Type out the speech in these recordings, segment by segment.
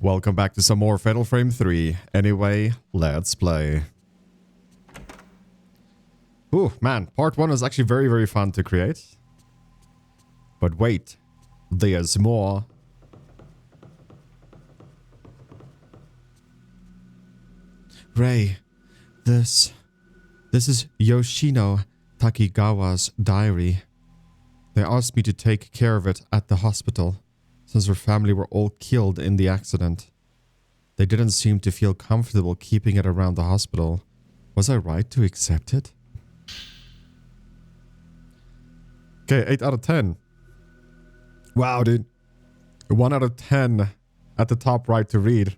Welcome back to some more Fatal Frame 3. Anyway, let's play. Ooh, man, part 1 is actually very, very fun to create. But wait, there's more. Ray, this is Yoshino Takigawa's diary. They asked me to take care of it at the hospital, since her family were all killed in the accident. They didn't seem to feel comfortable keeping it around the hospital. Was I right to accept it? Okay, 8 out of 10. Wow, dude. 1 out of 10 at the top right to read.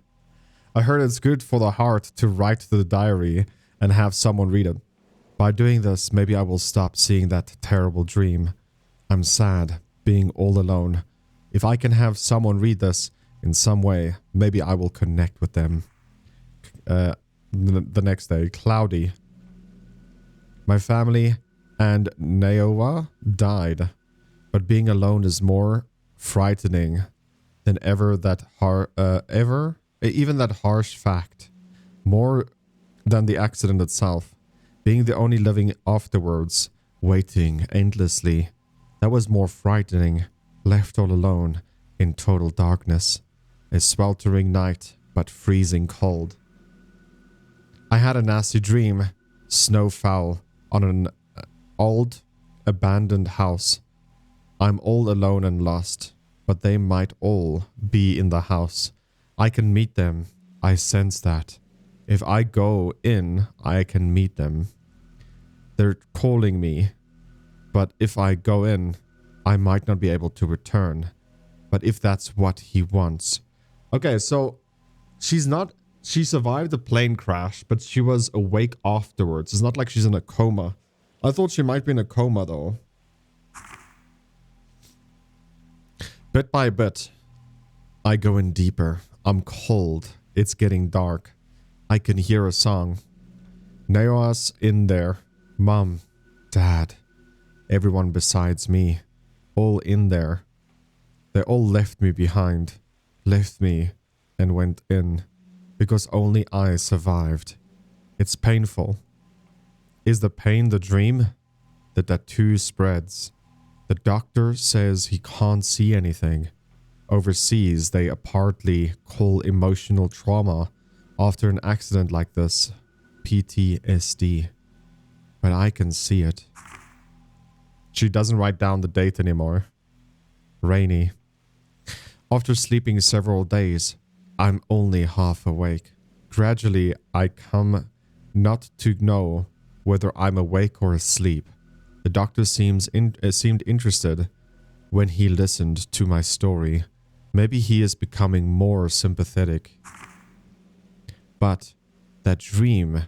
I heard it's good for the heart to write the diary and have someone read it. By doing this, maybe I will stop seeing that terrible dream. I'm sad, being all alone. If I can have someone read this in some way, maybe I will connect with them. The next day, cloudy. My family and Naowa died, but being alone is more frightening than ever even that harsh fact. More than the accident itself. Being the only living afterwards, waiting endlessly. That was more frightening, left all alone in total darkness. A sweltering night, but freezing cold. I had a nasty dream, snowfoul, on an old, abandoned house. I'm all alone and lost, but they might all be in the house. I can meet them, I sense that. If I go in, I can meet them. They're calling me, but if I go in, I might not be able to return. But if that's what he wants. Okay, so she survived the plane crash, but she was awake afterwards. It's not like she's in a coma. I thought she might be in a coma though. Bit by bit, I go in deeper. I'm cold. It's getting dark. I can hear a song. Naoa's in there. Mom, Dad, everyone besides me. All in there. They all left me behind. Left me and went in. Because only I survived. It's painful. Is the pain the dream? The tattoo spreads. The doctor says he can't see anything. Overseas, they apparently call emotional trauma after an accident like this PTSD. But I can see it. She doesn't write down the date anymore. Rainy. After sleeping several days, I'm only half awake. Gradually, I come not to know whether I'm awake or asleep. The doctor seemed interested when he listened to my story. Maybe he is becoming more sympathetic. But that dream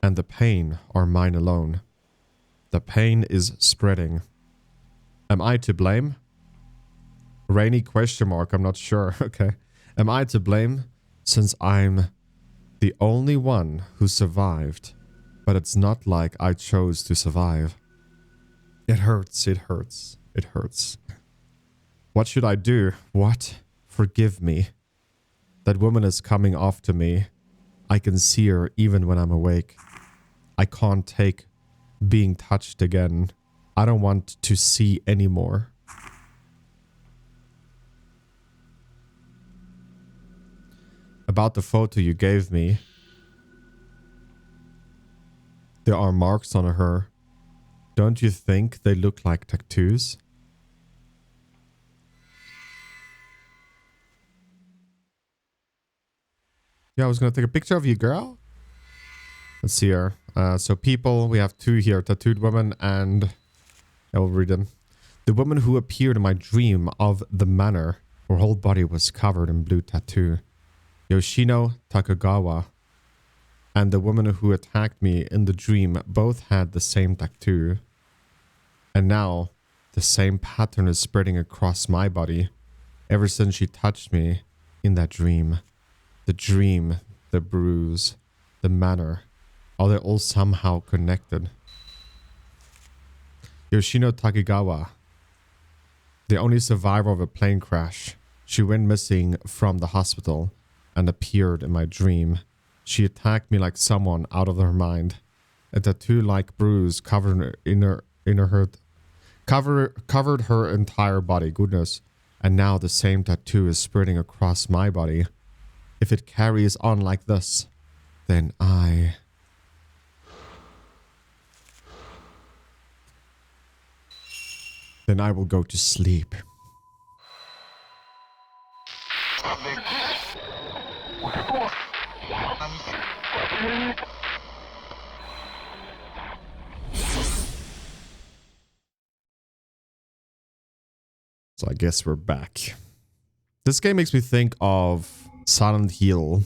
and the pain are mine alone. The pain is spreading. Am I to blame? Rainy question mark, I'm not sure. Okay. Am I to blame since I'm the only one who survived? But it's not like I chose to survive. It hurts, it hurts, it hurts. What should I do? What? Forgive me. That woman is coming after me. I can see her even when I'm awake. I can't take being touched again. I don't want to see anymore. About the photo you gave me. There are marks on her. Don't you think they look like tattoos? Yeah, I was gonna take a picture of you, girl. Let's see here. So people, we have 2 here. Tattooed woman and... I will read them. The woman who appeared in my dream of the manor. Her whole body was covered in blue tattoo. Yoshino Takagawa. And the woman who attacked me in the dream both had the same tattoo. And now, the same pattern is spreading across my body. Ever since she touched me in that dream. The dream, the bruise, the manor. Are they all somehow connected? Yoshino Takigawa. The only survivor of a plane crash. She went missing from the hospital. and appeared in my dream. She attacked me like someone out of her mind. A tattoo-like bruise covered covered her entire body. Goodness. And now the same tattoo is spreading across my body. If it carries on like this, then I will go to sleep. So I guess we're back. This game makes me think of Silent Hill,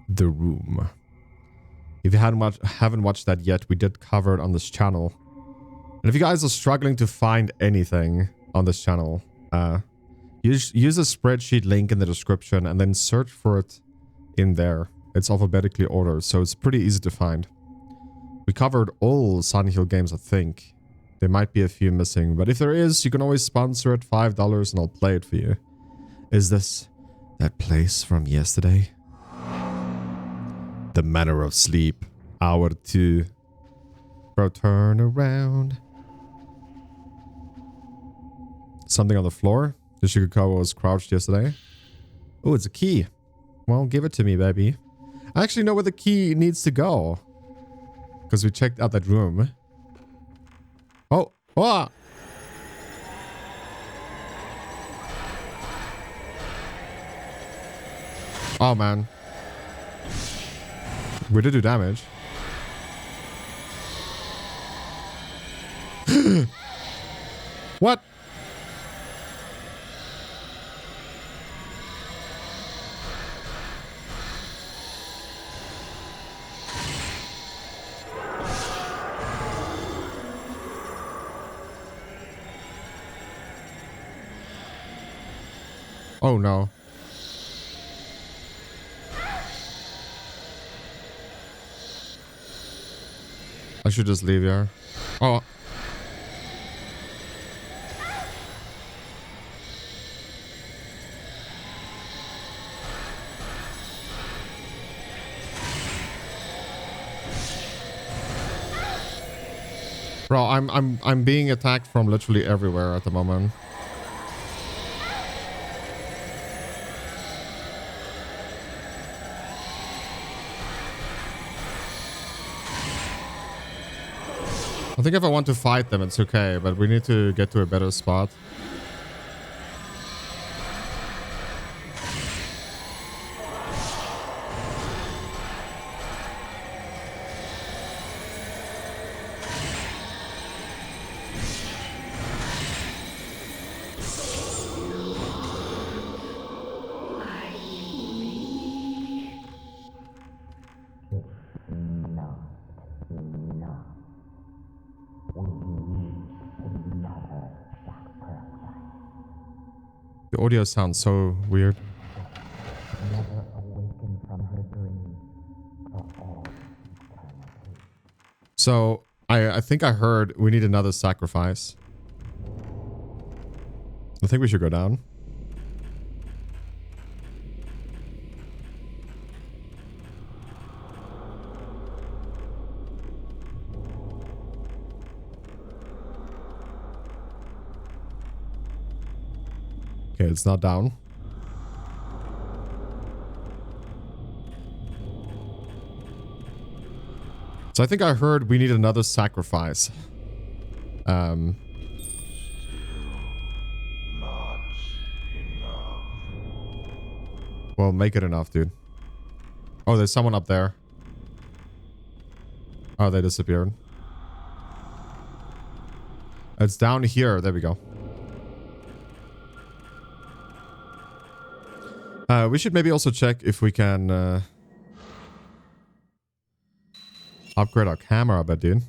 The Room. If you haven't watched that yet, we did cover it on this channel. And if you guys are struggling to find anything on this channel, use a spreadsheet link in the description and then search for it in there. It's alphabetically ordered, so it's pretty easy to find. We covered all Silent Hill games, I think. There might be a few missing, but if there is, you can always sponsor it, $5, and I'll play it for you. Is this that place from yesterday? The Manor of Sleep, Hour 2. Bro, turn around. Something on the floor? The Shigakawa was crouched yesterday. Oh, it's a key. Well, give it to me, baby. I actually know where the key needs to go. Because we checked out that room. Oh! Oh! Oh, man. We did do damage. What? Oh no. I should just leave here. Oh. Bro, I'm being attacked from literally everywhere at the moment. I think if I want to fight them, it's okay, but we need to get to a better spot. The audio sounds so weird. So, I think I heard we need another sacrifice. I think we should go down. Okay, it's not down. So I think I heard we need another sacrifice. Not enough. Well, make it enough, dude. Oh, there's someone up there. Oh, they disappeared. It's down here. There we go. We should maybe also check if we can upgrade our camera a bit, dude.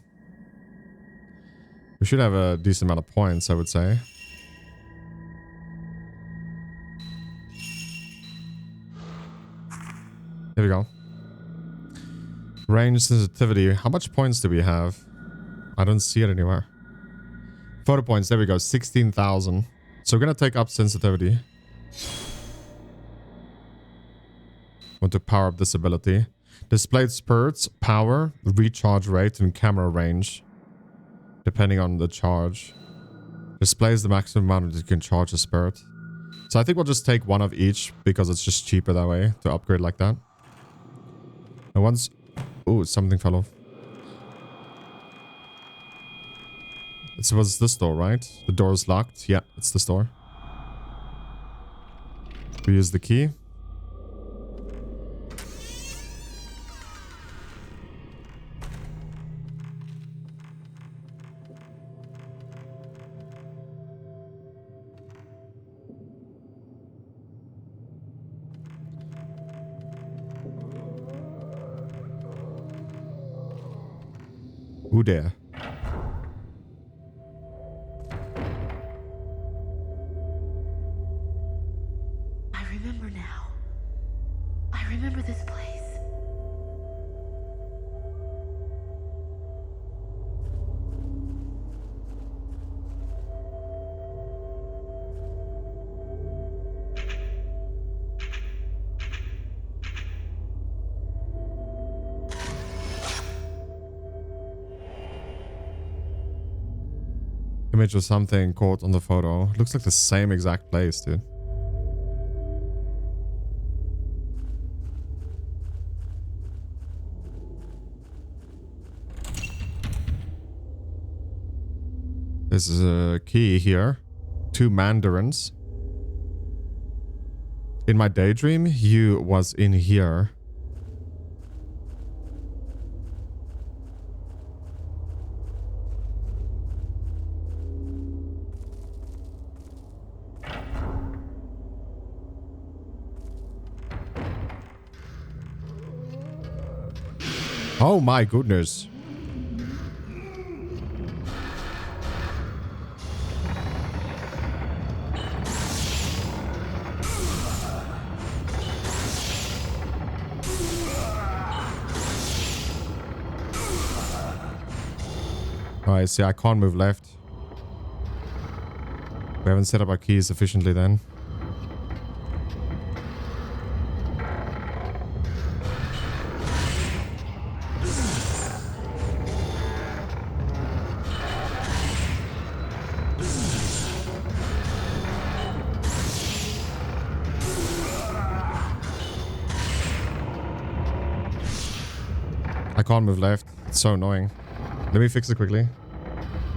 We should have a decent amount of points, I would say. There we go. Range sensitivity. How much points do we have? I don't see it anywhere. Photo points. There we go. 16,000. So we're going to take up sensitivity. Want to power up this ability. Displayed spurts, power, recharge rate, and camera range. Depending on the charge. Displays the maximum amount that you can charge a spirit. So I think we'll just take one of each because it's just cheaper that way to upgrade like that. And once... Ooh, something fell off. It was this door, right? The door is locked. Yeah, it's this door. We use the key. Who there? I remember now. I remember this place. Image of something caught on the photo. Looks like the same exact place, dude. This is a key here. 2 mandarins. In my daydream, you was in here. Oh my goodness. Alright, see, I can't move left. We haven't set up our keys efficiently then. I can't move left. It's so annoying. Let me fix it quickly.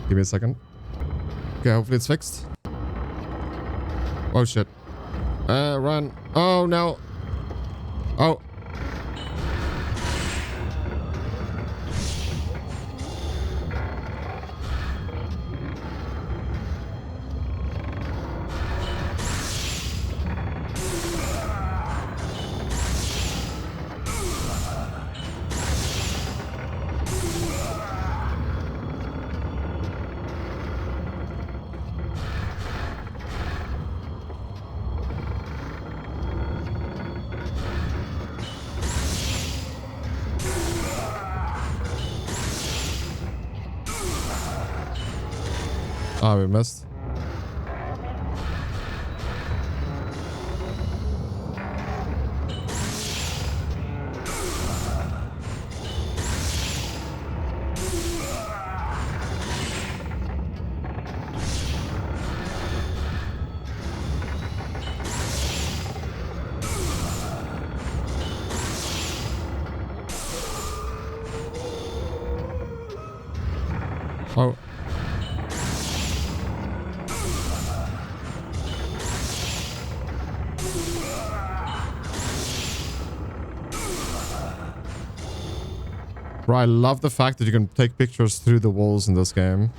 Give me a second. Okay, hopefully it's fixed. Oh shit. Run. Oh no. Oh. Oh, we missed. Oh. Bro, I love the fact that you can take pictures through the walls in this game.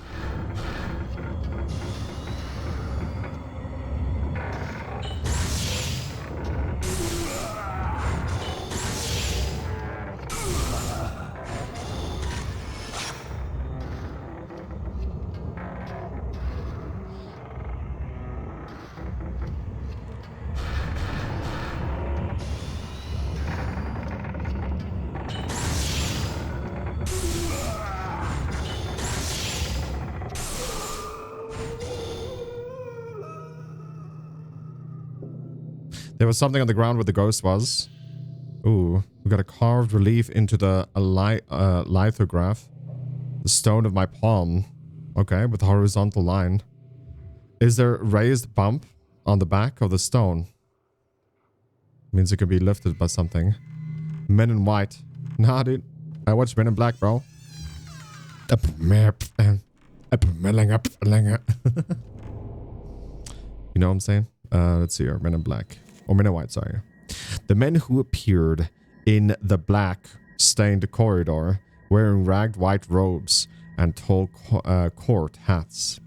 There was something on the ground where the ghost was. Ooh, we got a carved relief into the lithograph. The stone of my palm. Okay, with a horizontal line. Is there a raised bump on the back of the stone? Means it could be lifted by something. Men in white. Nah, dude. I watch Men in Black, bro. You know what I'm saying? Let's see here. Men in Black. Or Men in White, sorry. The men who appeared in the black stained corridor wearing ragged white robes and tall court hats.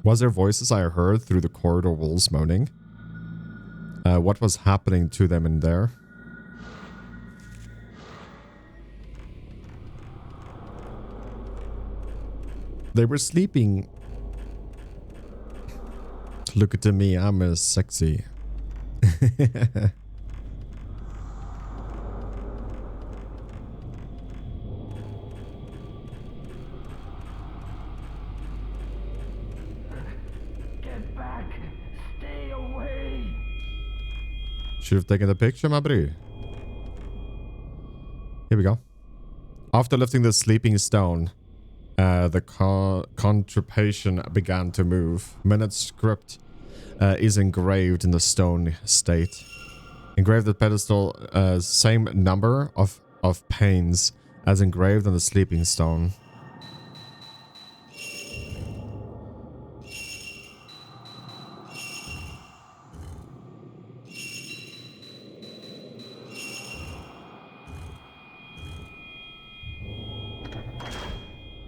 Was there voices I heard through the corridor walls moaning? What was happening to them in there? They were sleeping. Look at me, I'm as sexy. Get back! Stay away! Should have taken the picture, my bro. Here we go. After lifting the sleeping stone, the contraption began to move. Minute script is engraved in the stone state. Engraved at pedestal, same number of panes as engraved on the sleeping stone.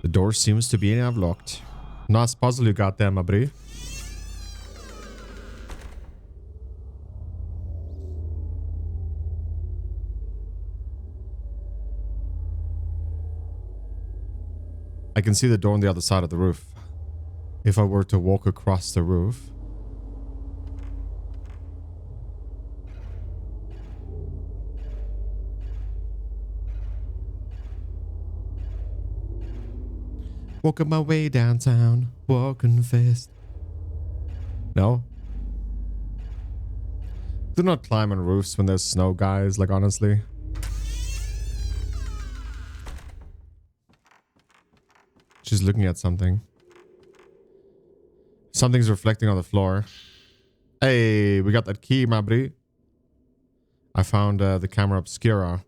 The door seems to be unlocked. Nice puzzle you got there, my bro. I can see the door on the other side of the roof. If I were to walk across the roof. Walking my way downtown, walking fast. No? Do not climb on roofs when there's snow, guys, like honestly. She's looking at something. Something's reflecting on the floor. Hey, we got that key, my bro. I found the camera obscura.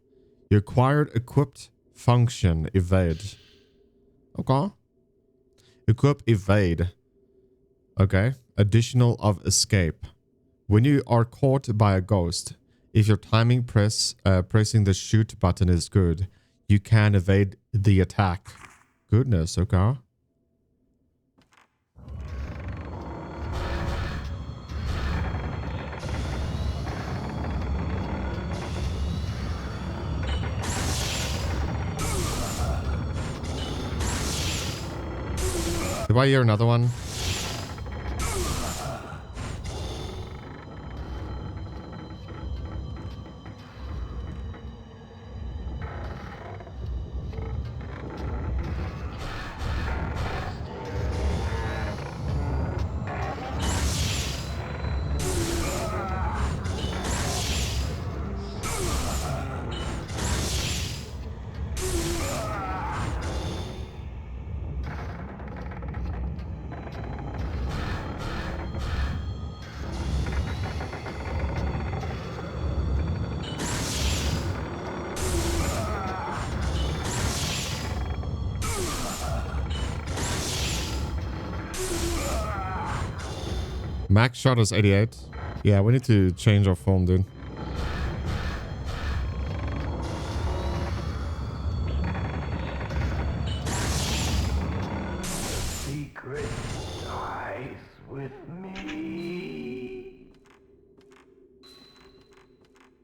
You acquired equipped function evade. Okay. Equip evade. Okay. Additional of escape. When you are caught by a ghost, if your timing pressing the shoot button is good, you can evade the attack. Goodness, okay. Do I hear another one? Max shot is 88. Yeah, we need to change our phone, dude. Secret dies with me.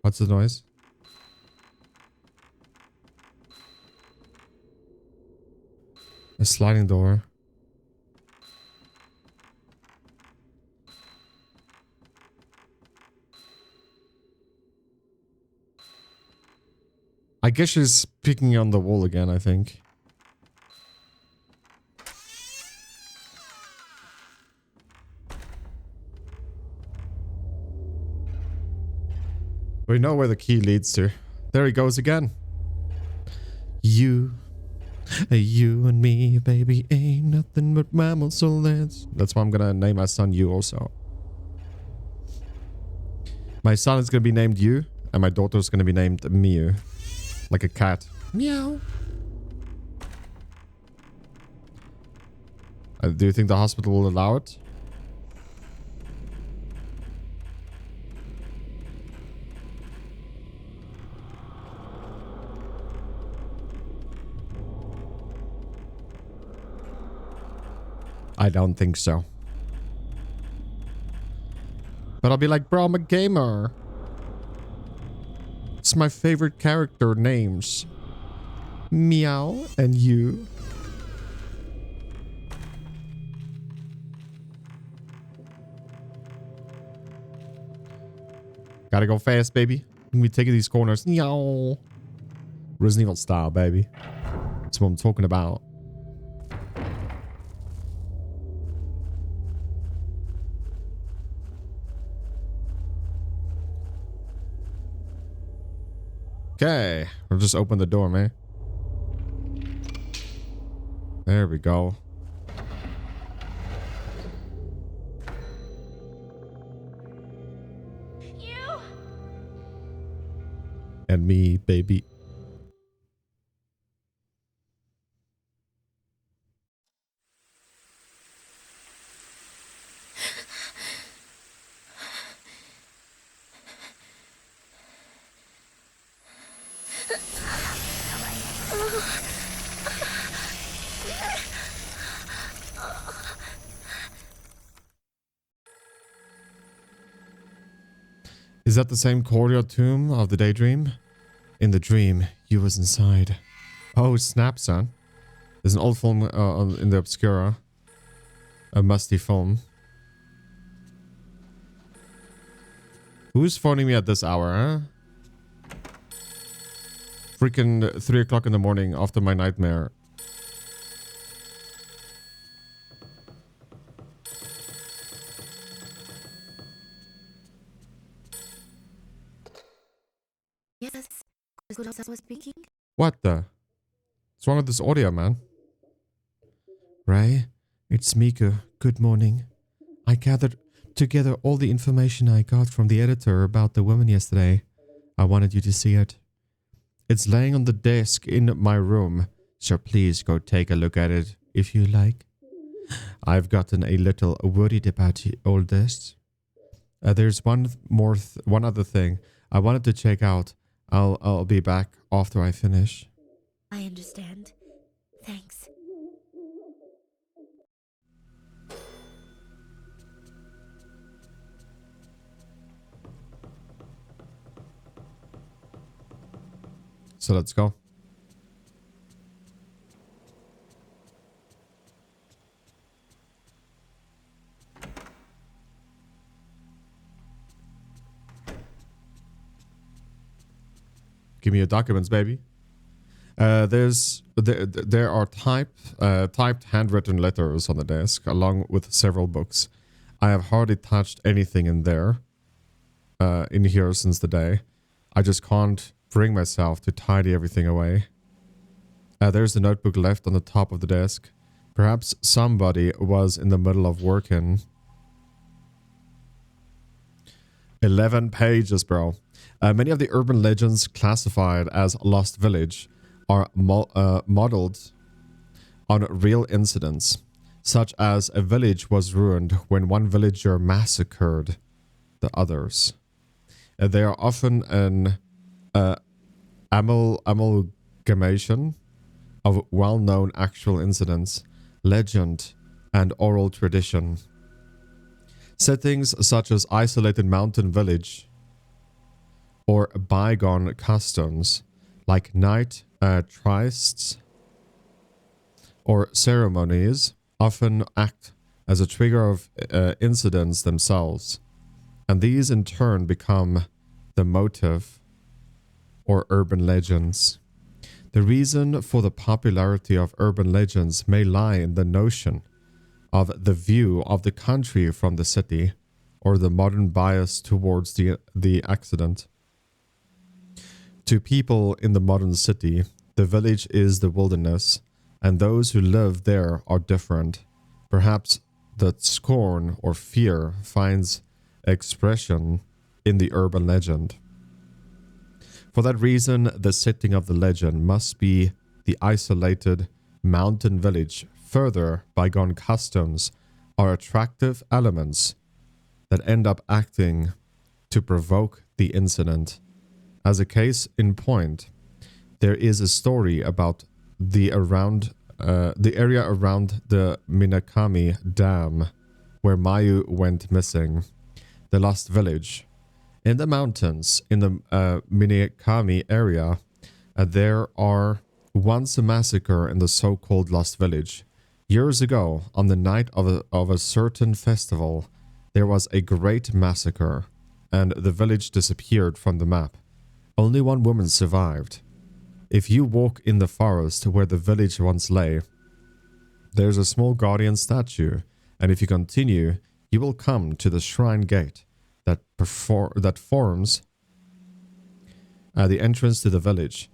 What's the noise? A sliding door. I guess she's picking on the wall again, I think. We know where the key leads to. There he goes again. You and me, baby, ain't nothing but mammals, so that's why I'm gonna name my son You also. My son is gonna be named You, and my daughter's gonna be named Mew. Like a cat. Meow. Do you think the hospital will allow it? I don't think so. But I'll be like, bro, I'm a gamer. It's my favorite character names. Meow and You. Gotta go fast, baby. We taking these corners. Meow. Resident Evil style, baby. That's what I'm talking about. Okay, we'll just open the door, man. There we go. You! And me, baby. Is that the same corridor tomb of the daydream? In the dream, you was inside. Oh, snap, son. There's an old film in the Obscura. A musty film. Who's phoning me at this hour, huh? Freaking 3 o'clock in the morning after my nightmare. Yes, Kurosawa was speaking. What the? What's wrong with this audio, man? Ray, it's Miku. Good morning. I gathered together all the information I got from the editor about the woman yesterday. I wanted you to see it. It's laying on the desk in my room, so please go take a look at it if you like. I've gotten a little worried about all this. There's one other thing I wanted to check out. I'll be back after I finish. I understand. Thanks. So let's go. Give me your documents, baby. There are typed handwritten letters on the desk, along with several books. I have hardly touched anything in there, in here since the day. I just can't bring myself to tidy everything away. There's a notebook left on the top of the desk. Perhaps somebody was in the middle of working. 11 pages, bro. Many of the urban legends classified as Lost Village are modeled on real incidents, such as a village was ruined when one villager massacred the others. They are often an amalgamation of well-known actual incidents, legend, and oral tradition. Settings such as isolated mountain village or bygone customs like night trysts or ceremonies often act as a trigger of incidents themselves, and these in turn become the motive or urban legends. The reason for the popularity of urban legends may lie in the notion of the view of the country from the city, or the modern bias towards the accident. To people in the modern city, the village is the wilderness, and those who live there are different. Perhaps the scorn or fear finds expression in the urban legend. For that reason, the setting of the legend must be the isolated mountain village. Further, bygone customs are attractive elements that end up acting to provoke the incident. As a case in point, there is a story about the area around the Minakami Dam where Mayu went missing, the lost village. In the mountains in the Minakami area, there are once a massacre in the so-called lost village. Years ago, on the night of a certain festival, there was a great massacre, and the village disappeared from the map. Only one woman survived. If you walk in the forest where the village once lay, there's a small guardian statue, and if you continue, you will come to the shrine gate that forms the entrance to the village.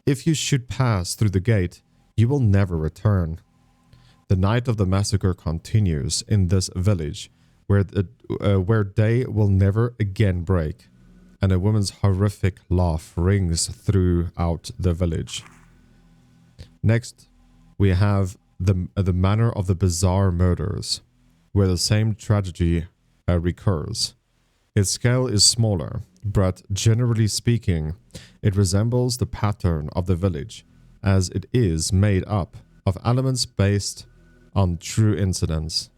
If you should pass through the gate, you will never return. The night of the massacre continues in this village, where day will never again break, and a woman's horrific laugh rings throughout the village. Next, we have the manner of the bizarre murders, where the same tragedy recurs. Its scale is smaller, but generally speaking, it resembles the pattern of the village, as it is made up of elements based on true incidents.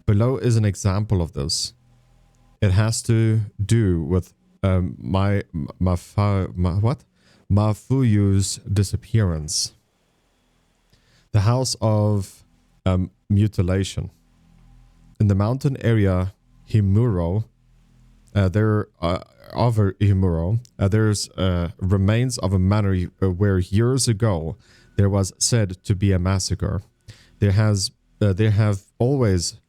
Below is an example of this. It has to do with Mafuyu's disappearance. The house of mutilation. In the mountain area Himuro, there's remains of a manor where years ago there was said to be a massacre. There have always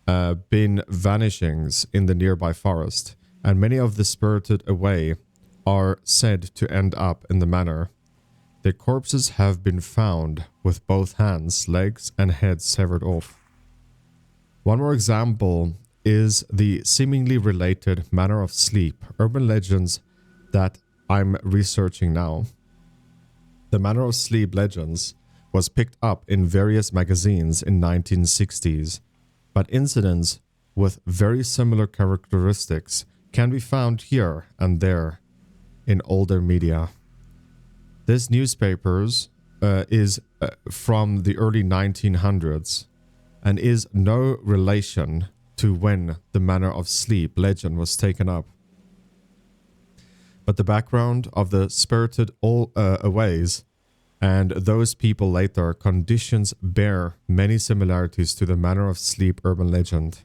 been vanishings in the nearby forest, and many of the spirited away are said to end up in the manor. Their corpses have been found with both hands, legs, and heads severed off. One more example is the seemingly related manner of sleep, urban legends that I'm researching now. The manner of sleep legends was picked up in various magazines in 1960s, but incidents with very similar characteristics can be found here and there in older media. This newspaper is from the early 1900s and is no relation to when the manner of sleep legend was taken up. But the background of the spirited aways and those people later conditions bear many similarities to the manner of sleep urban legend.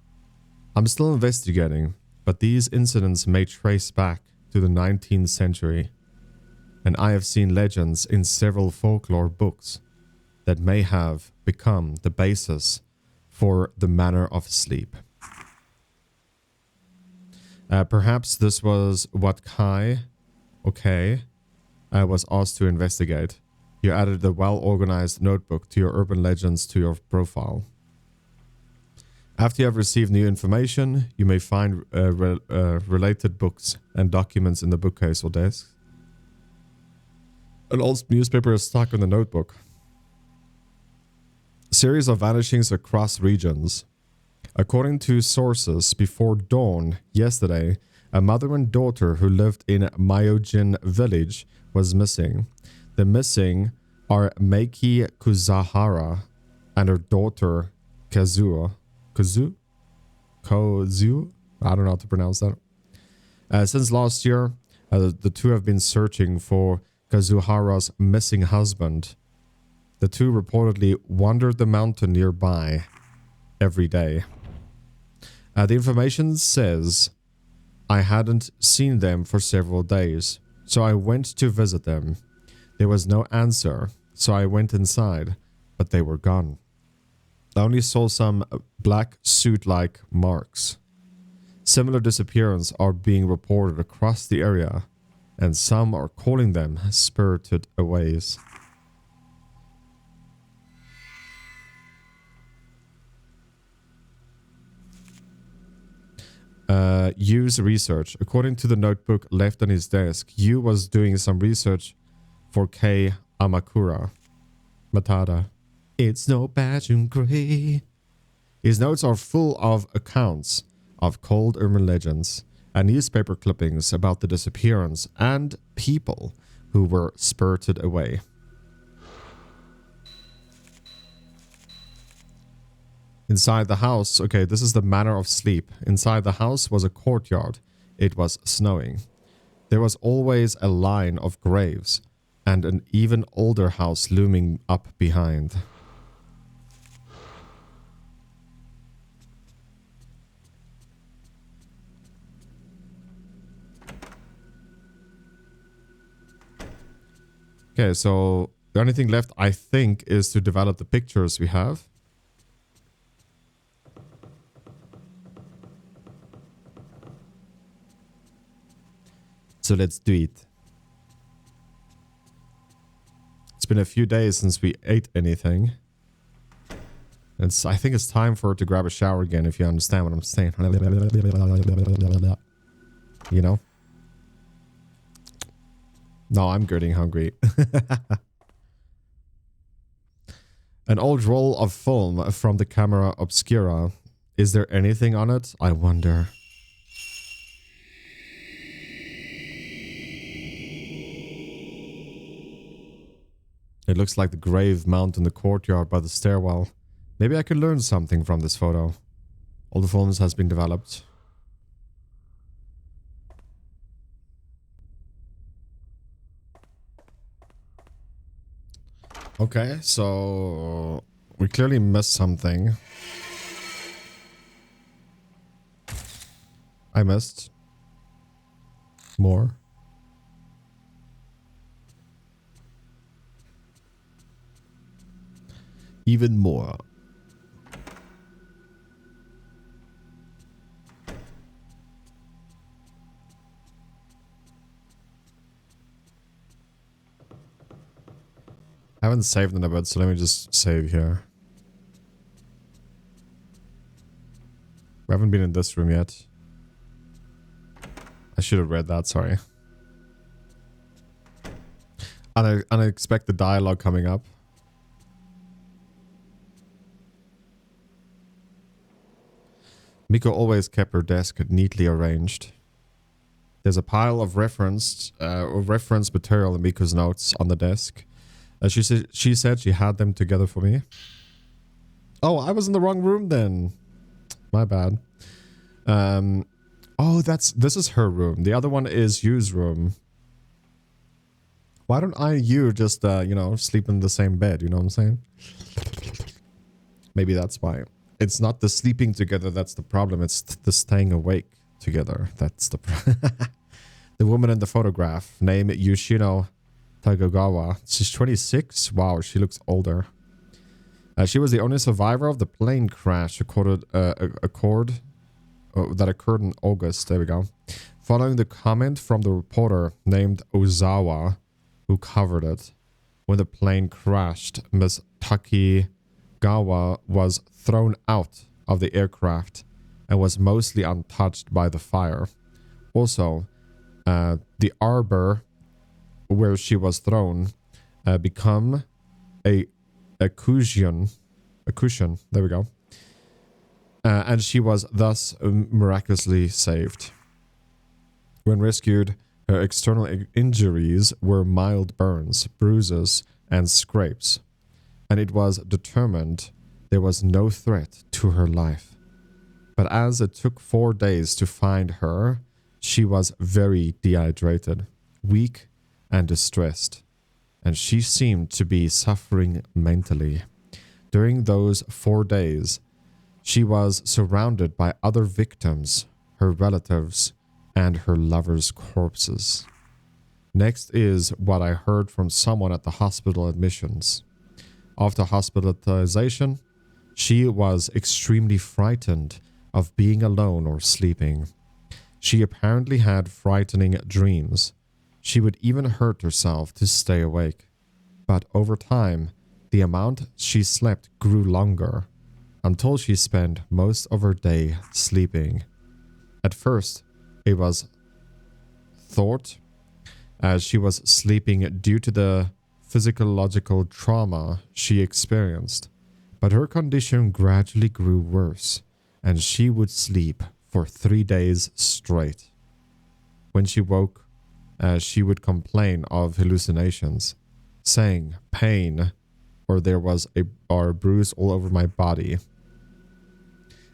I'm still investigating, but these incidents may trace back to the 19th century, and I have seen legends in several folklore books that may have become the basis for the manner of sleep. Perhaps this was what Kai, was asked to investigate. You added the well-organized notebook to your urban legends to your profile. After you have received new information, you may find related books and documents in the bookcase or desk. An old newspaper is stuck in the notebook. Series of vanishings across regions. According to sources, before dawn yesterday, a mother and daughter who lived in Myojin village was missing. The missing are Meiki Kuzahara and her daughter Kazuo. Kozu? I don't know how to pronounce that. Since last year, the two have been searching for Kazuhara's missing husband. The two reportedly wandered the mountain nearby every day. The information says, I hadn't seen them for several days, so I went to visit them. There was no answer, so I went inside, but they were gone. I only saw some black suit-like marks. Similar disappearances are being reported across the area. and some are calling them spirited aways. Yu's research. According to the notebook left on his desk, Yu was doing some research for Kei Amakura. Matada. It's no pageant gray. His notes are full of accounts of cold urban legends and newspaper clippings about the disappearance and people who were spirited away. Inside the house, okay, this is the manner of sleep. Inside the house was a courtyard. It was snowing. There was always a line of graves and an even older house looming up behind. Okay, so the only thing left, I think, is to develop the pictures we have. So let's do it. It's been a few days since we ate anything. I think it's time for her to grab a shower again, if you understand what I'm saying. You know? No, I'm getting hungry. An old roll of film from the camera obscura. Is there anything on it? I wonder. It looks like the grave mound in the courtyard by the stairwell. Maybe I could learn something from this photo. All the films has been developed. Okay, so we clearly missed something. I missed more. Even more. I haven't saved in a bit, so let me just save here. We haven't been in this room yet. I should have read that, sorry. Unexpected dialogue coming up. Miko always kept her desk neatly arranged. There's a pile of reference material in Miko's notes on the desk. She said she had them together for me. Oh, I was in the wrong room then. My bad. Oh, this is her room. The other one is Yu's room. Why don't you just, you know, sleep in the same bed? You know what I'm saying? Maybe that's why. It's not the sleeping together that's the problem. It's the staying awake together. That's the The woman in the photograph, named Yoshino Tagagawa. She's 26. Wow, she looks older. She was the only survivor of the plane crash that occurred in August. There we go. Following the comment from the reporter named Ozawa, who covered it. When the plane crashed, Miss Takigawa was thrown out of the aircraft and was mostly untouched by the fire. Also, the arbor where she was thrown become a cushion. There we go. And she was thus miraculously saved. When rescued, her external injuries were mild burns, bruises, and scrapes, and it was determined there was no threat to her life. But as it took 4 days to find her, she was very dehydrated, weak, and distressed, and she seemed to be suffering mentally. During those 4 days, she was surrounded by other victims, her relatives, and her lover's corpses. Next is what I heard from someone at the hospital admissions. After hospitalization, she was extremely frightened of being alone or sleeping. She apparently had frightening dreams. She would even hurt herself to stay awake. But over time, the amount she slept grew longer until she spent most of her day sleeping. At first, it was thought as she was sleeping due to the physiological trauma she experienced, but her condition gradually grew worse, and she would sleep for 3 days straight. When she woke, she would complain of hallucinations, saying pain or there was a bruise all over my body.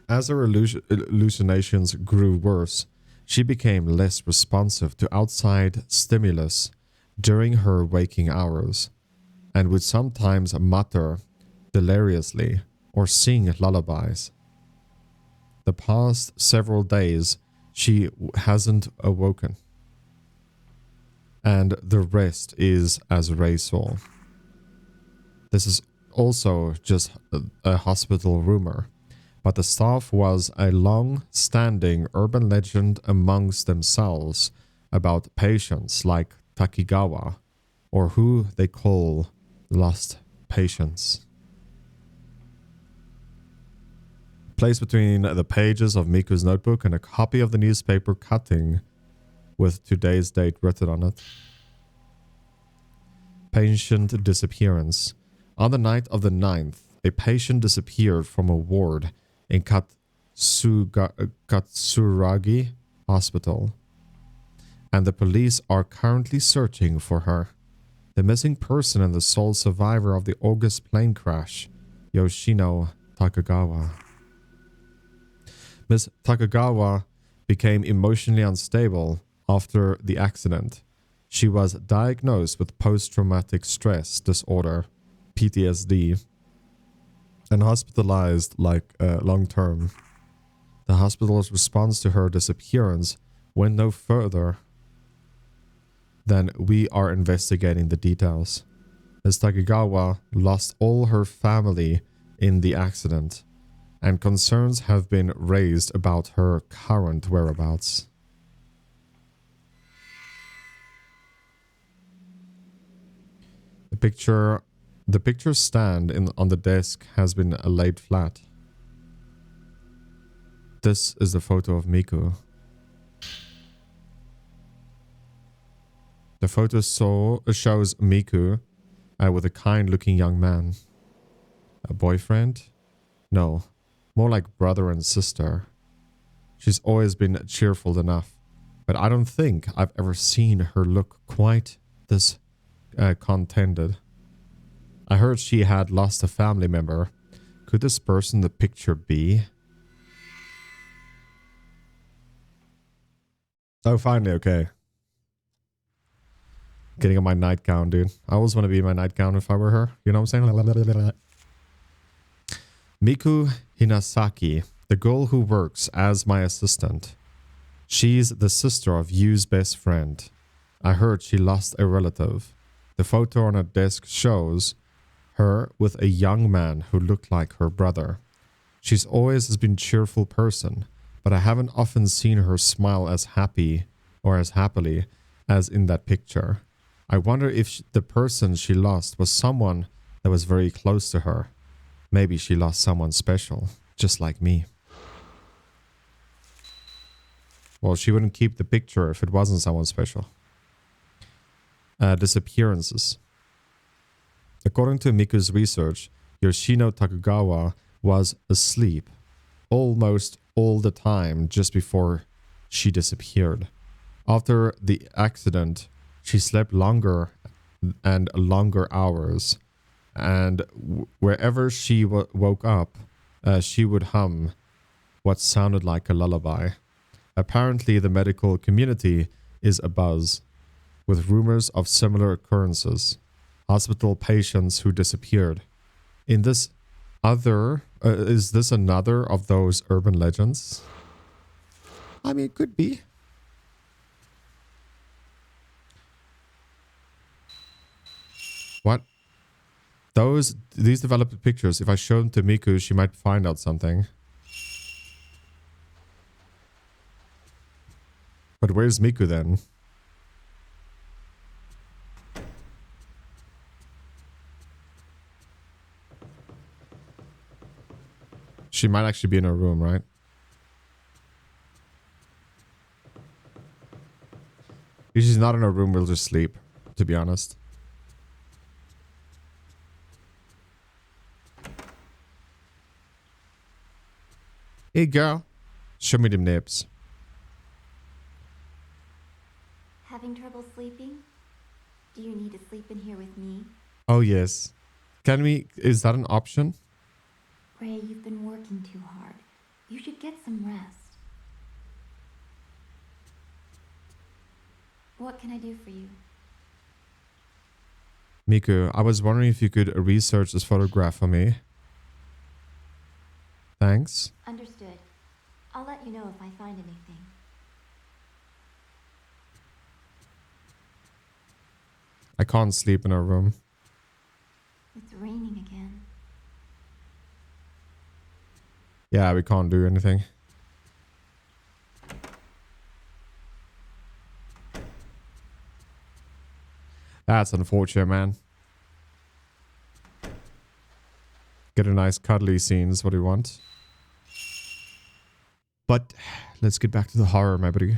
As her hallucinations grew worse, she became less responsive to outside stimulus during her waking hours, and would sometimes mutter deliriously or sing lullabies. The past several days, she hasn't awoken, and the rest is as Ray saw. This is also just a hospital rumor, but the staff was a long-standing urban legend amongst themselves about patients like Takigawa, or who they call lost patients. Placed between the pages of Miku's notebook and a copy of the newspaper cutting with today's date written on it. Patient disappearance. On the night of the 9th, a patient disappeared from a ward in Katsuragi Hospital, and the police are currently searching for her. The missing person and the sole survivor of the August plane crash, Yoshino Takagawa. Miss Takagawa became emotionally unstable after the accident. She was diagnosed with post-traumatic stress disorder, PTSD, and hospitalized long-term. The hospital's response to her disappearance went no further than we are investigating the details. Ms. Takagawa lost all her family in the accident, and concerns have been raised about her current whereabouts. The picture stand on the desk has been laid flat. This is the photo of Miku. The photo shows Miku with a kind-looking young man. A boyfriend? No, more like brother and sister. She's always been cheerful enough, but I don't think I've ever seen her look quite this contented. I heard she had lost a family member. Could this person in the picture be? Oh, finally, okay. Getting on my nightgown, dude. I always want to be in my nightgown if I were her. You know what I'm saying? Miku Hinasaki, the girl who works as my assistant. She's the sister of Yu's best friend. I heard she lost a relative. The photo on her desk shows her with a young man who looked like her brother. She's always has been a cheerful person, but I haven't often seen her smile as happy or as happily as in that picture. I wonder if the person she lost was someone that was very close to her. Maybe she lost someone special, just like me. Well, she wouldn't keep the picture if it wasn't someone special. Disappearances. According to Miku's research, Yoshino Takagawa was asleep almost all the time just before she disappeared. After the accident, she slept longer and longer hours, and wherever she woke up, she would hum what sounded like a lullaby. Apparently, the medical community is abuzz with rumors of similar occurrences. Hospital patients who disappeared. In this is this another of those urban legends? I mean, it could be. What? These developed pictures, if I show them to Miku, she might find out something. But where's Miku then? She might actually be in her room, right? If she's not in her room, we'll just sleep, to be honest. Hey, girl. Show me them nips. Having trouble sleeping? Do you need to sleep in here with me? Oh, yes. Can we... Is that an option? Ray, you've been working too hard. You should get some rest. What can I do for you? Miku, I was wondering if you could research this photograph for me. Thanks. Understood. I'll let you know if I find anything. I can't sleep in her room. It's raining again. Yeah, we can't do anything. That's unfortunate, man. Get a nice cuddly scene is what we want. But let's get back to the horror, my buddy.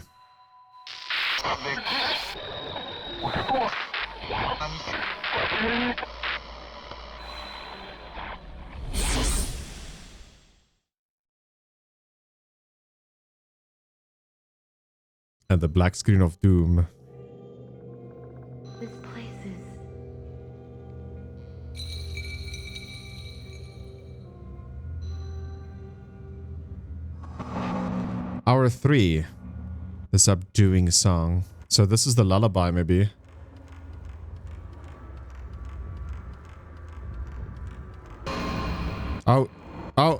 And the black screen of doom. This place is... Hour 3. The subduing song. So this is the lullaby, maybe. Oh. Oh.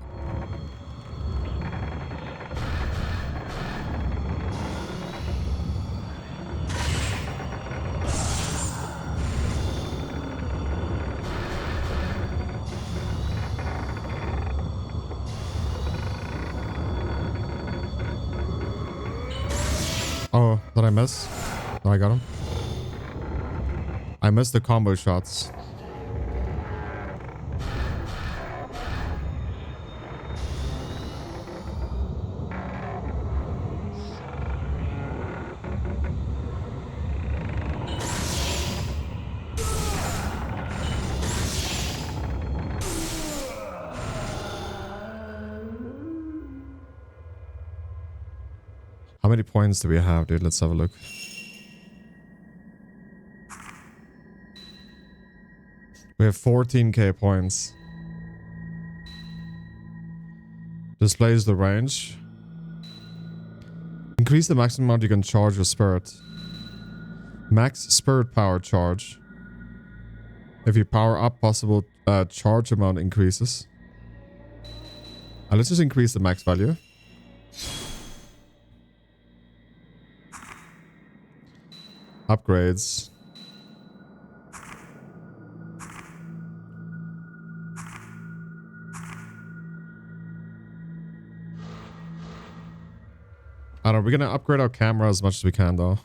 Oh, did I miss? Oh, I got him. I missed the combo shots. How many points do we have, dude? Let's have a look. We have 14k points. Displays the range. Increase the maximum amount you can charge with spirit. Max spirit power charge. If you power up, possible charge amount increases. Let's just increase the max value. Upgrades. I don't know, we're gonna upgrade our camera as much as we can though.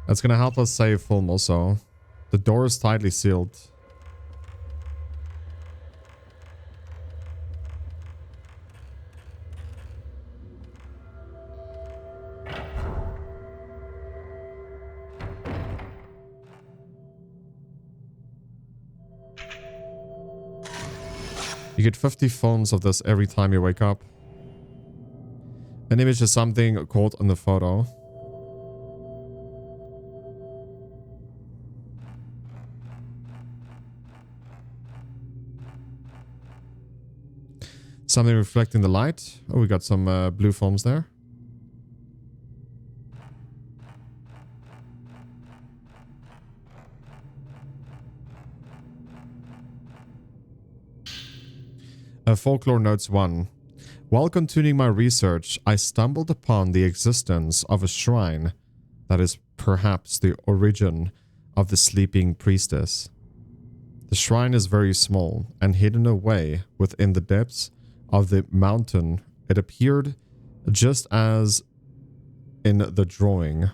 That's gonna help us save film also. The door is tightly sealed. You get 50 phones of this every time you wake up. An image is something caught on the photo. Something reflecting the light. Oh, we got some blue foams there. Folklore Notes 1. While continuing my research, I stumbled upon the existence of a shrine that is perhaps the origin of the sleeping priestess. The shrine is very small and hidden away within the depths of the mountain. It appeared just as in the drawing.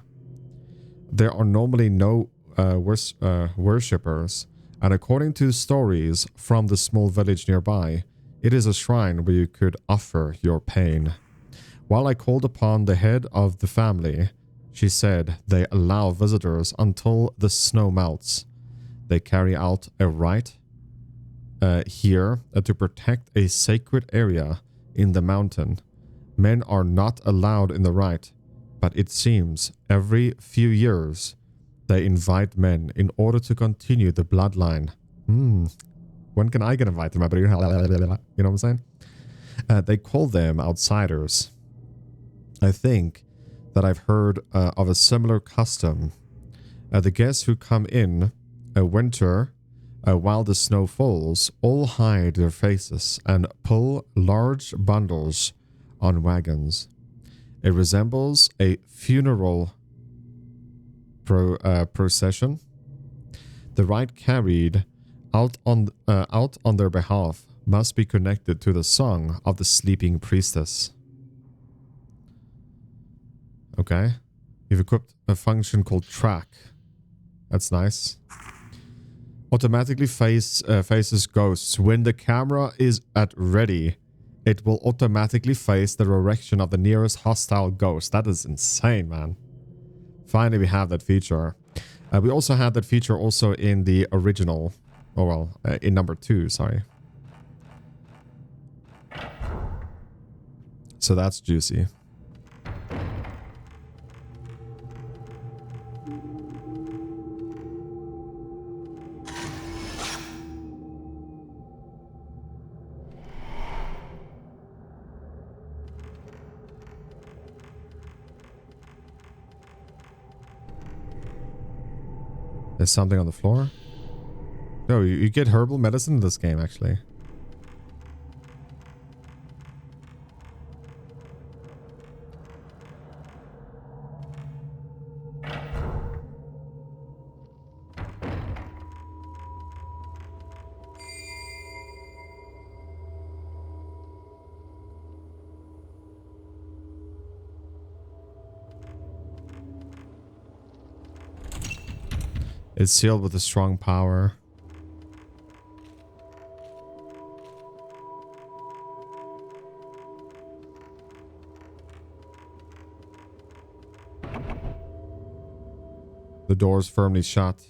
There are normally no worshippers, and according to stories from the small village nearby, It is a shrine where you could offer your pain. While I called upon the head of the family, she said they allow visitors until the snow melts. They carry out a rite here to protect a sacred area in the mountain. Men are not allowed in the rite, but it seems every few years they invite men in order to continue the bloodline. When can I get invited, my buddy? You know what I'm saying? They call them outsiders. I think that I've heard of a similar custom. The guests who come in winter while the snow falls all hide their faces and pull large bundles on wagons. It resembles a funeral procession. The rite carried out on their behalf must be connected to the song of the sleeping priestess. Okay. You've equipped a function called track. That's nice. Automatically faces ghosts. When the camera is at ready, it will automatically face the direction of the nearest hostile ghost. That is insane, man. Finally, we have that feature. We also had that feature also in the original. Oh, well, in number 2, sorry. So that's juicy. There's something on the floor. No, you get herbal medicine in this game, actually. It's sealed with a strong power. The door's firmly shut.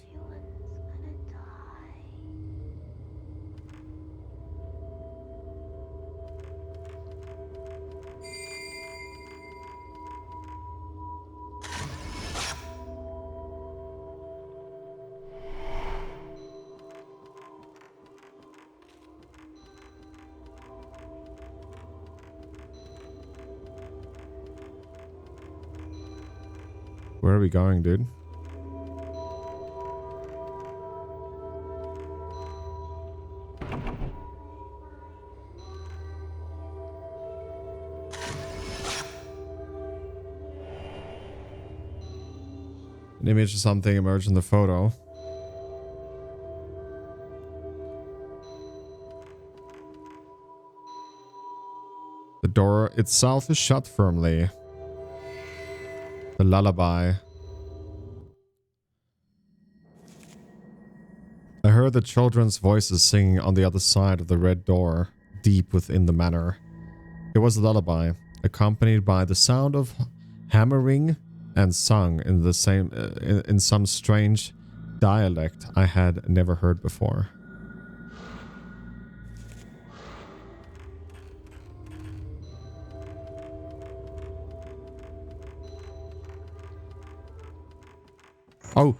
Where are we going, dude? An image of something emerged in the photo. The door itself is shut firmly. The lullaby. I heard the children's voices singing on the other side of the red door, deep within the manor. It was a lullaby, accompanied by the sound of hammering and sung in the same in some strange dialect I had never heard before. Oh.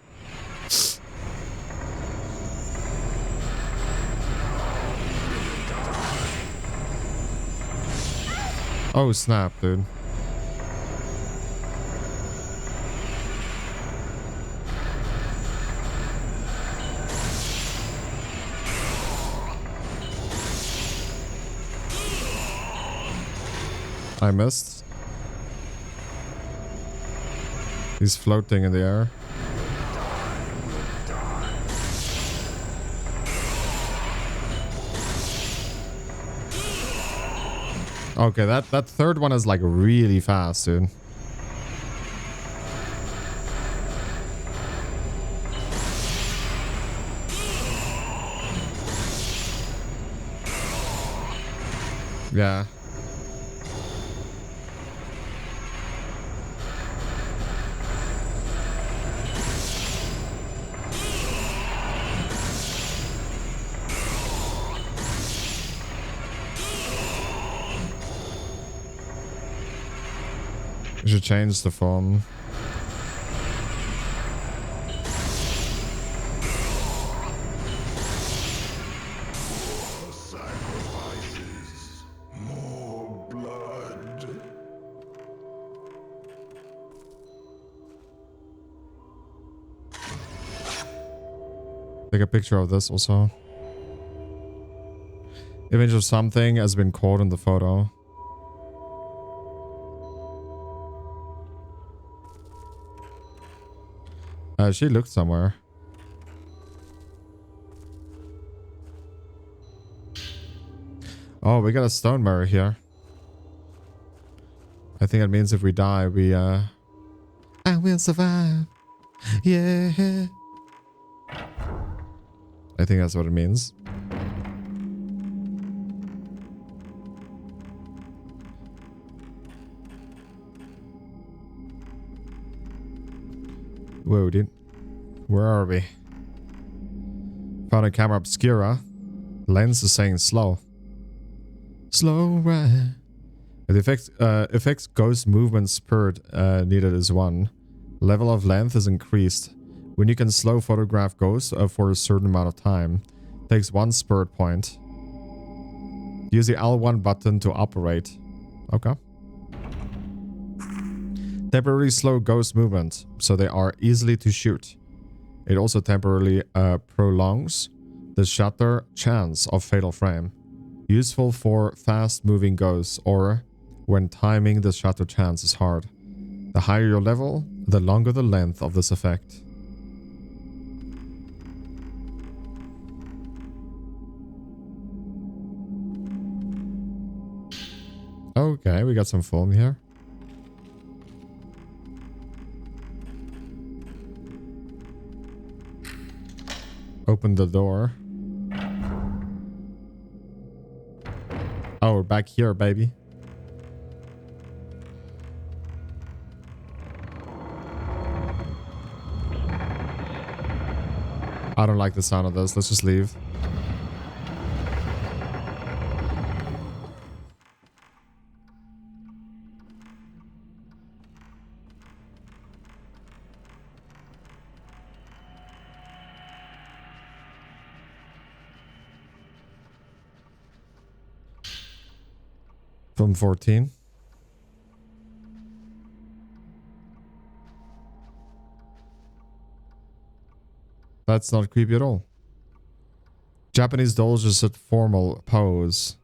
Oh, snap, dude. I missed. He's floating in the air. Okay, that third one is like really fast, dude. Yeah. We should change the phone. Sacrifices. More blood. Take a picture of this also. Image of something has been caught in the photo. She looked somewhere. Oh, we got a stone mirror here. I think that means if we die, we I will survive. Yeah. I think that's what it means. Whoa, dude. Where are we? Found a camera obscura. Lens is saying slow. Slow ride. The effects ghost movement spurt needed is 1. Level of length is increased. When you can slow photograph ghosts for a certain amount of time. Takes 1 spurt point. Use the L1 button to operate. Okay. Temporarily slow ghost movement, so they are easily to shoot. It also temporarily prolongs the shutter chance of fatal frame. Useful for fast-moving ghosts or when timing the shutter chance is hard. The higher your level, the longer the length of this effect. Okay, we got some foam here. Open the door. Oh, we're back here, baby. I don't like the sound of this. Let's just leave. Film 14. That's not creepy at all. Japanese dolls just a formal pose.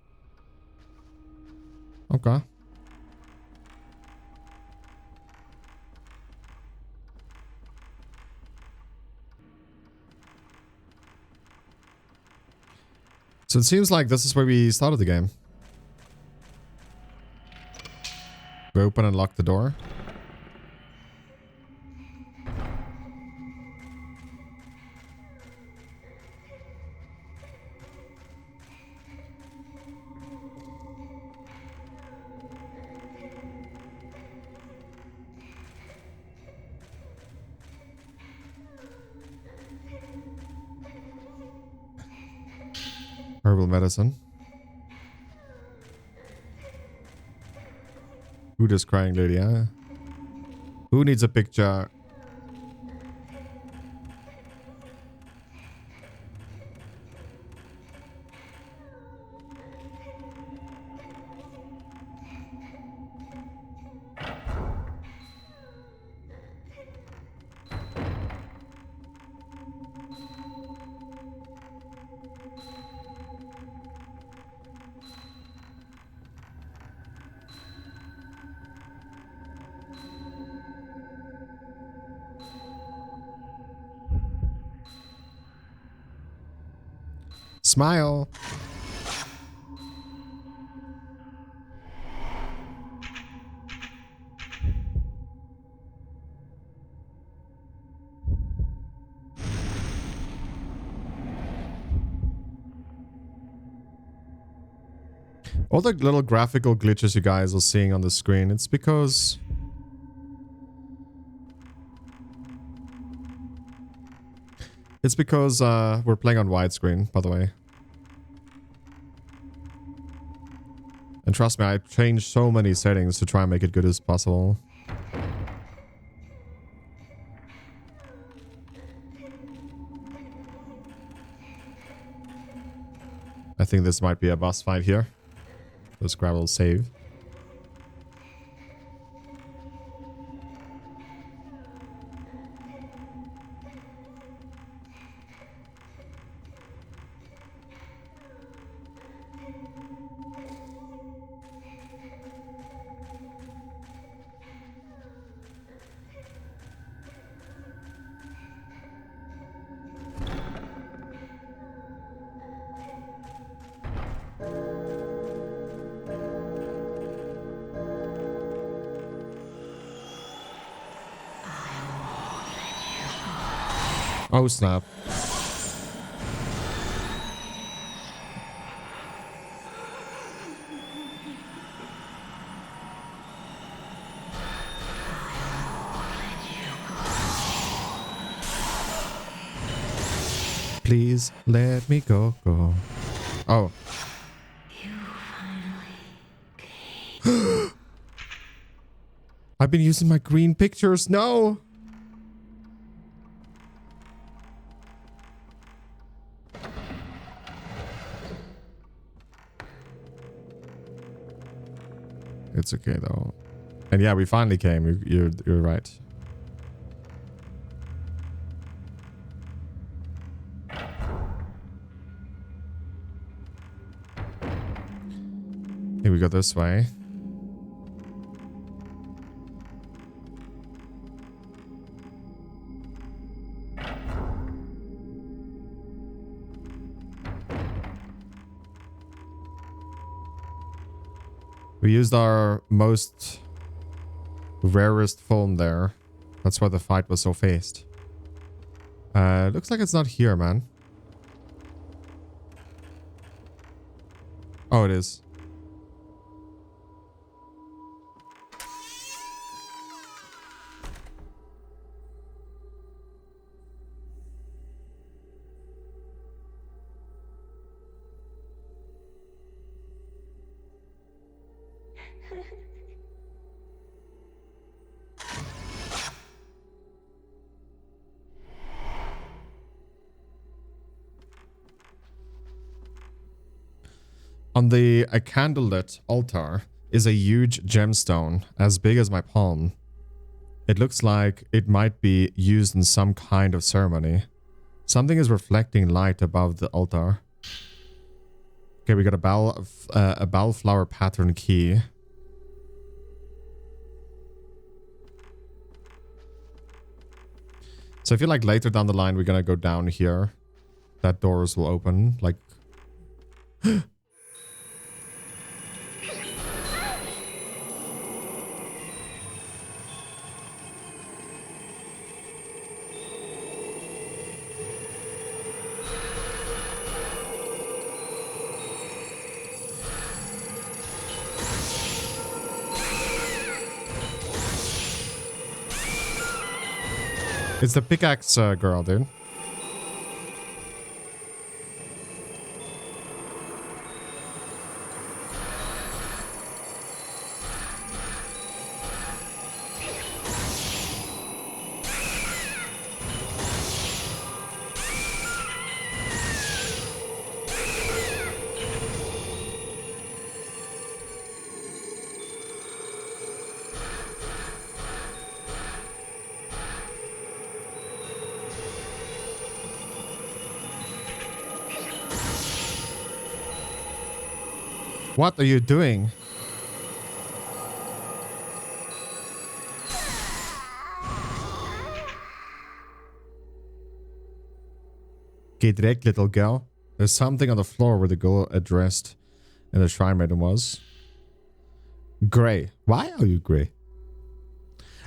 Okay. So it seems like this is where we started the game. We open and lock the door. Herbal medicine. Who does crying lady, huh? Who needs a picture? Smile. All the little graphical glitches you guys are seeing on the screen, it's because... It's because we're playing on widescreen, by the way. And trust me, I changed so many settings to try and make it good as possible. I think this might be a boss fight here. Let's grab a save. Oh snap. Please let me go. Oh. I've been using my green pictures. No. It's okay though. And yeah, we finally came. You're right. Here we go this way. We used our most rarest phone there. That's why the fight was so fast. Looks like it's not here, man. Oh, it is. On the a candlelit altar is a huge gemstone as big as my palm. It looks like it might be used in some kind of ceremony. Something is reflecting light above the altar. Okay, we got a bellflower pattern key. So I feel like later down the line we're gonna go down here. That doors will open, like... It's the pickaxe girl, dude. What are you doing? Get wrecked, little girl. There's something on the floor where the girl addressed in the shrine maiden was. Gray. Why are you gray?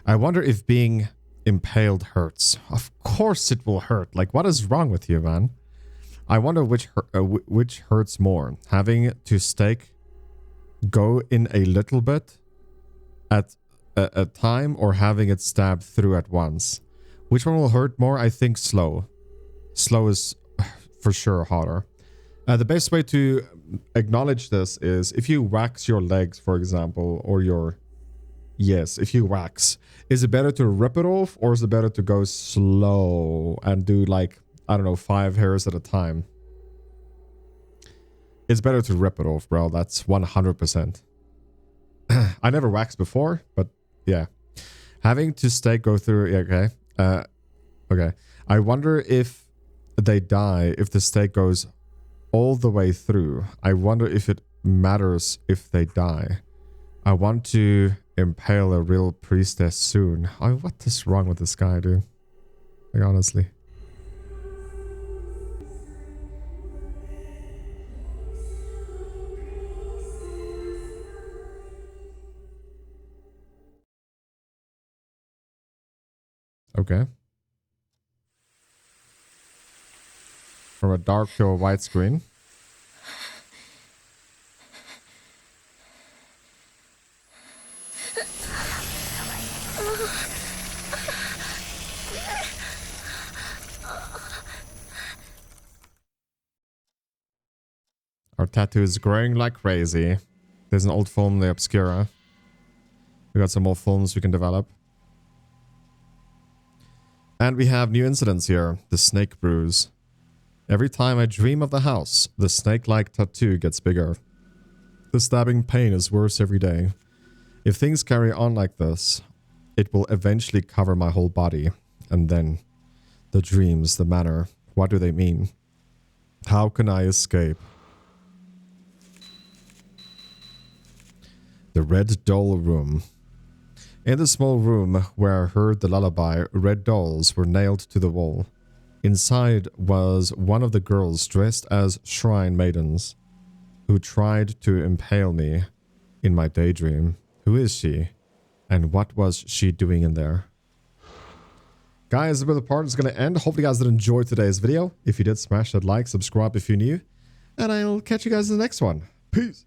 I wonder if being impaled hurts. Of course it will hurt. Like, what is wrong with you, man? I wonder which hurts more. Having to stake go in a little bit at a time or having it stabbed through at once? Which one will hurt more? I think slow. Slow is for sure harder. The best way to acknowledge this is if you wax your legs, for example, or your... Yes, if you wax. Is it better to rip it off or is it better to go slow and do like, I don't know, 5 hairs at a time? It's better to rip it off, bro. That's 100%. I never waxed before, but yeah. Having to go through... Yeah, okay. Okay. I wonder if they die if the stake goes all the way through. I wonder if it matters if they die. I want to impale a real priestess soon. Oh, what is wrong with this guy, dude? Like, honestly. Okay. From a dark to a white screen. Our tattoo is growing like crazy. There's an old film, The Obscura. We got some more films we can develop. And we have new incidents here. The snake bruise. Every time I dream of the house, the snake-like tattoo gets bigger. The stabbing pain is worse every day. If things carry on like this, it will eventually cover my whole body. And then, the dreams, the manner, what do they mean? How can I escape? The Red Doll Room. In the small room where I heard the lullaby, red dolls were nailed to the wall. Inside was one of the girls dressed as shrine maidens, who tried to impale me in my daydream. Who is she? And what was she doing in there? Guys, this is where the part is going to end. Hopefully you guys did enjoy today's video. If you did, smash that like, subscribe if you're new. And I'll catch you guys in the next one. Peace.